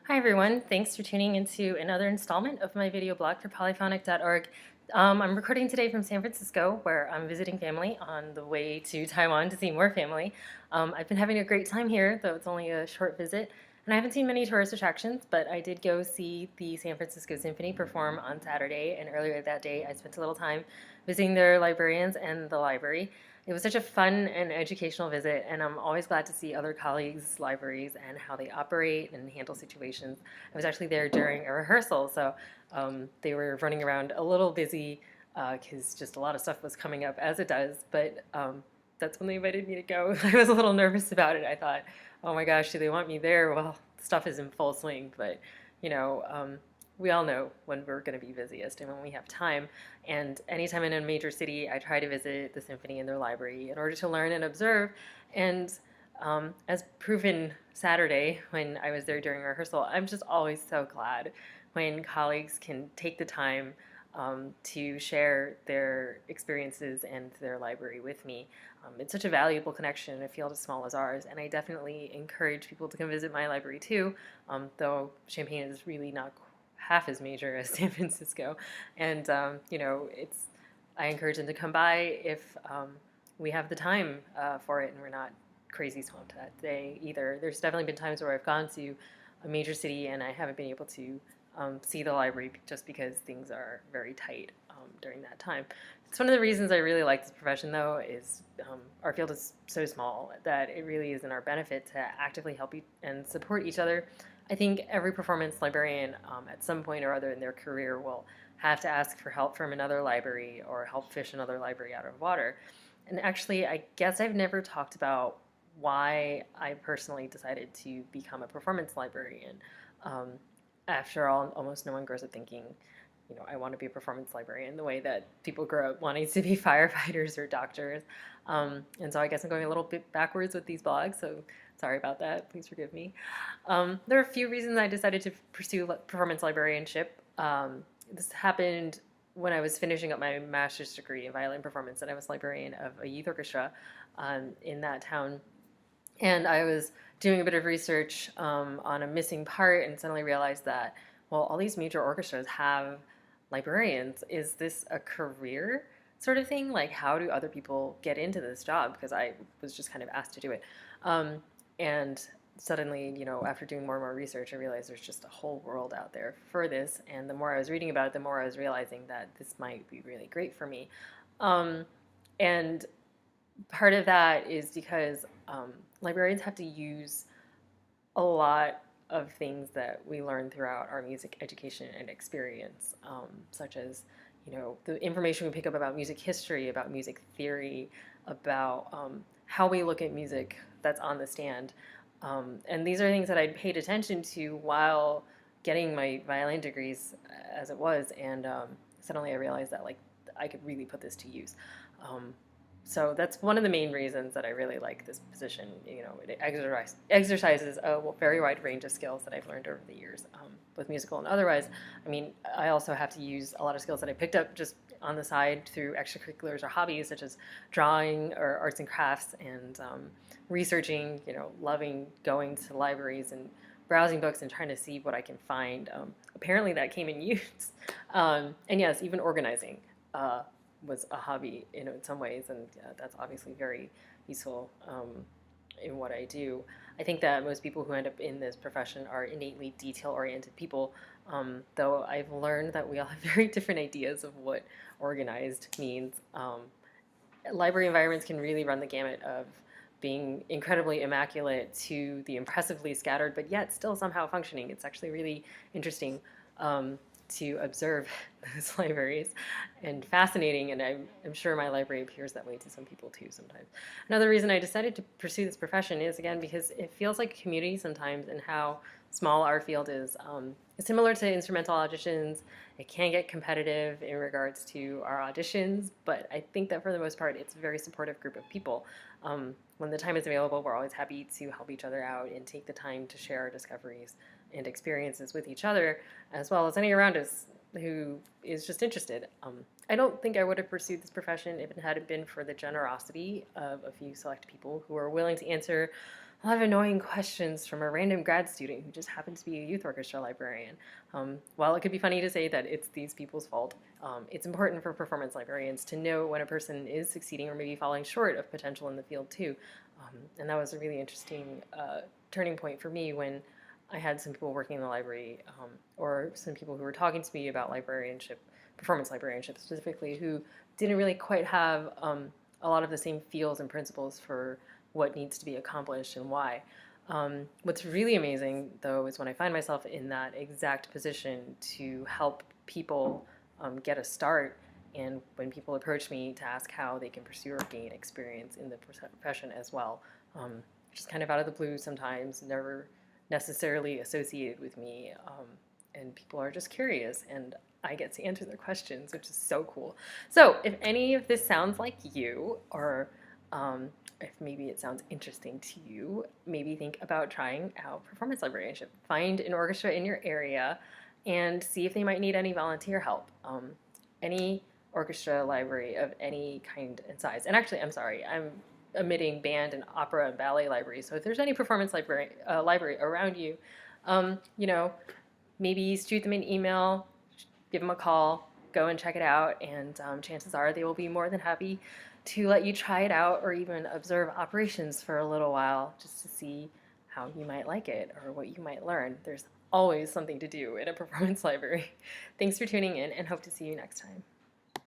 Hi everyone, thanks for tuning into another installment of my video blog for polyphonic.org. I'm recording today from San Francisco, where I'm visiting family on the way to Taiwan to see more family. I've been having a great time here, though it's only a short visit, and I haven't seen many tourist attractions, but I did go see the San Francisco Symphony perform on Saturday, and earlier that day I spent a little time visiting their librarians and the library. It was such a fun and educational visit, and I'm always glad to see other colleagues' libraries and how they operate and handle situations. I was actually there during a rehearsal, so they were running around a little busy because just a lot of stuff was coming up, as it does, but that's when they invited me to go. I was a little nervous about it. I thought, oh my gosh, do they want me there? Well, stuff is in full swing, but you know, we all know when we're going to be busiest and when we have time. And anytime in a major city, I try to visit the symphony and their library in order to learn and observe. And as proven Saturday when I was there during rehearsal, I'm just always so glad when colleagues can take the time to share their experiences and their library with me. It's such a valuable connection in a field as small as ours, and I definitely encourage people to come visit my library too, though Champaign is really not half as major as San Francisco. And, I encourage them to come by if we have the time for it and we're not crazy swamped that day either. There's definitely been times where I've gone to a major city and I haven't been able to see the library just because things are very tight during that time. It's one of the reasons I really like this profession, though, is our field is so small that it really is in our benefit to actively help and support each other. I think every performance librarian at some point or other in their career will have to ask for help from another library or help fish another library out of water. And actually, I guess I've never talked about why I personally decided to become a performance librarian. Um, After all, almost no one grows up thinking, I want to be a performance librarian the way that people grow up wanting to be firefighters or doctors. And so I guess I'm going a little bit backwards with these blogs, so sorry about that. Please forgive me. There are a few reasons I decided to pursue performance librarianship. This happened when I was finishing up my master's degree in violin performance, and I was librarian of a youth orchestra in that town. And I was doing a bit of research on a missing part and suddenly realized that, well, all these major orchestras have librarians. Is this a career sort of thing? Like, how do other people get into this job? Because I was just kind of asked to do it. And suddenly, after doing more and more research, I realized there's just a whole world out there for this. And the more I was reading about it, the more I was realizing that this might be really great for me. And part of that is because librarians have to use a lot of things that we learn throughout our music education and experience, such as, the information we pick up about music history, about music theory, about how we look at music that's on the stand. And these are things that I'd paid attention to while getting my violin degrees as it was, and suddenly I realized that I could really put this to use. So that's one of the main reasons that I really like this position. It exercises a very wide range of skills that I've learned over the years, both musical and otherwise. I mean, I also have to use a lot of skills that I picked up just on the side through extracurriculars or hobbies, such as drawing or arts and crafts and researching, loving going to libraries and browsing books and trying to see what I can find. Apparently that came in use. And yes, even organizing. Was a hobby in some ways, and that's obviously very useful in what I do. I think that most people who end up in this profession are innately detail-oriented people, though I've learned that we all have very different ideas of what organized means. Library environments can really run the gamut of being incredibly immaculate to the impressively scattered, but yet still somehow functioning. It's actually really interesting to observe those libraries and fascinating, and I'm sure my library appears that way to some people too sometimes. Another reason I decided to pursue this profession is, again, because it feels like a community sometimes, and how small our field is. Similar to instrumental auditions, it can get competitive in regards to our auditions, but I think that for the most part it's a very supportive group of people. When the time is available, we're always happy to help each other out and take the time to share our discoveries and experiences with each other, as well as any around us who is just interested. I don't think I would have pursued this profession if it hadn't been for the generosity of a few select people who are willing to answer a lot of annoying questions from a random grad student who just happens to be a youth orchestra librarian. While it could be funny to say that it's these people's fault, it's important for performance librarians to know when a person is succeeding or maybe falling short of potential in the field too. And that was a really interesting turning point for me when I had some people working in the library, or some people who were talking to me about librarianship, performance librarianship specifically, who didn't really quite have a lot of the same feels and principles for what needs to be accomplished and why. What's really amazing, though, is when I find myself in that exact position to help people get a start, and when people approach me to ask how they can pursue or gain experience in the profession as well. Just kind of out of the blue sometimes, never necessarily associated with me, and people are just curious, and I get to answer their questions, which is so cool. So if any of this sounds like you, or if maybe it sounds interesting to you, maybe think about trying out performance librarianship. Find an orchestra in your area and see if they might need any volunteer help. Any orchestra library of any kind and size. And actually, I'm sorry, I'm omitting band and opera and ballet libraries. So if there's any performance library around you, you know, maybe shoot them an email, give them a call, go and check it out, and chances are they will be more than happy to let you try it out or even observe operations for a little while just to see how you might like it or what you might learn. There's always something to do in a performance library. Thanks for tuning in, and hope to see you next time.